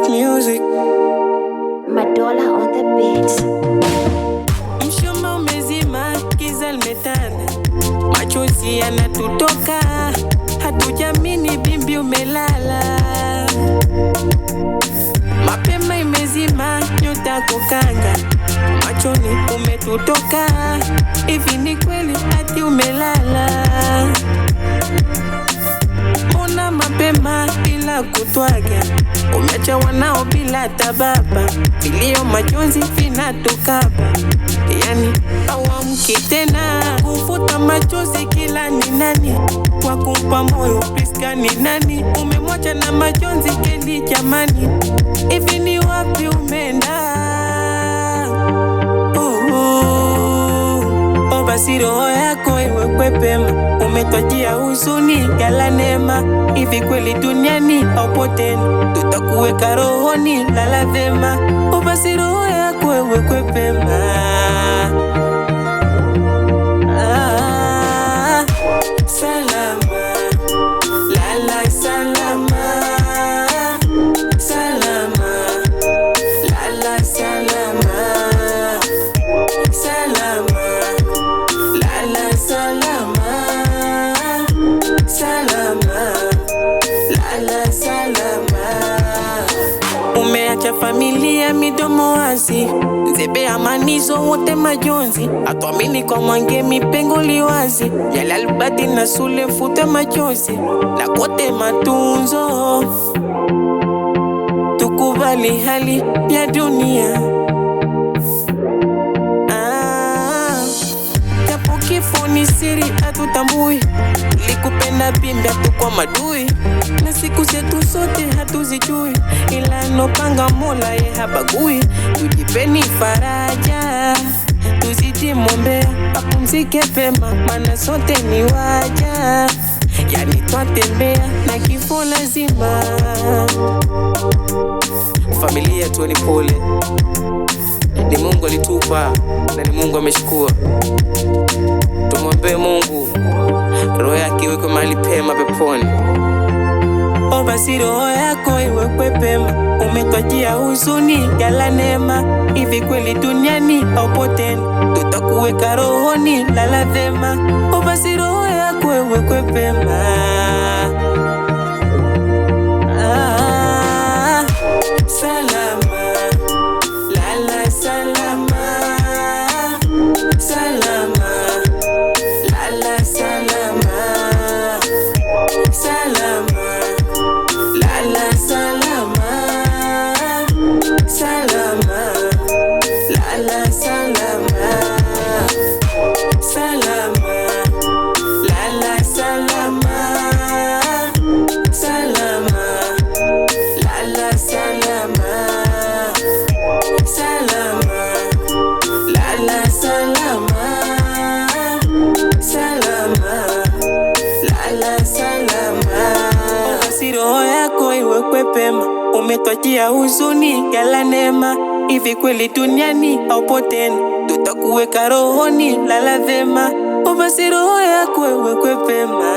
music. Madola on the beat. Mshuma umezima, giza limetanda, machozi yanatutoka, hatujamini bimbi umelala. Mapema imezima, nyota kukanga, machoni umetutoka, hivi ni kweli ati umelala? Mbona mapema bila kutwaga, umeacha wanao bila tababa, vilio majonzi vinatukaba, yani hawamki tena. Kufuta machozi kila ni nani, kwa kumpa moyo priska ni nani? Umemwacha na majonzi kendi jamani, hivi ni wapi umeenda? Basi roho yako iwekwe pema, umetwajia huzuni yala neema, hivi kweli duniani haupo tena, tutakuweka rohoni lala vema. Basi roho yako iwekwe pema. Salama, lala salama, salama, lala salama, salama, lala salama, salama, lala salama. Umeacha familia midomo wazi, nzebe amanizo wote majonzi, atuamini kwa mwange mipengo liwazi, yale albati na sule fute machozi, na kote matunzo, tukubali hali ya dunia. Japo kifo ni siri hatutambui, likupenda bimbi hatukwa madui, na siku zetu sote hatuzijui, ila nopanga Mola ye habagui. Tujipeni faraja, tuzidi mwombea apumzike pema, mana sote ni waja, yani twatembea na kifo lazima. Familia yetu ni pole, ni Mungu alitupa na ni Mungu ameshukua. Tumwombe Mungu roho yake iwekwe mahali pema peponi. Basi roho yako iwekwe pema, umetwajia huzuni yala neema, hivi kweli duniani haupo tena, tutakuweka rohoni lala vema. Basi roho yako iwekwe pema. Salama, lala salama, salama, lala salama, salama, lala salama, salama, lala salama, salama, lala salama, salama, lala salama, salama, lala salama, salama, lala salama. Basi roho yako iwekwe pema, umetwajia huzuni yala neema, hivi kweli duniani haupo tena, tutakuweka rohoni lala vema. Basi roho yako iwekwe pema.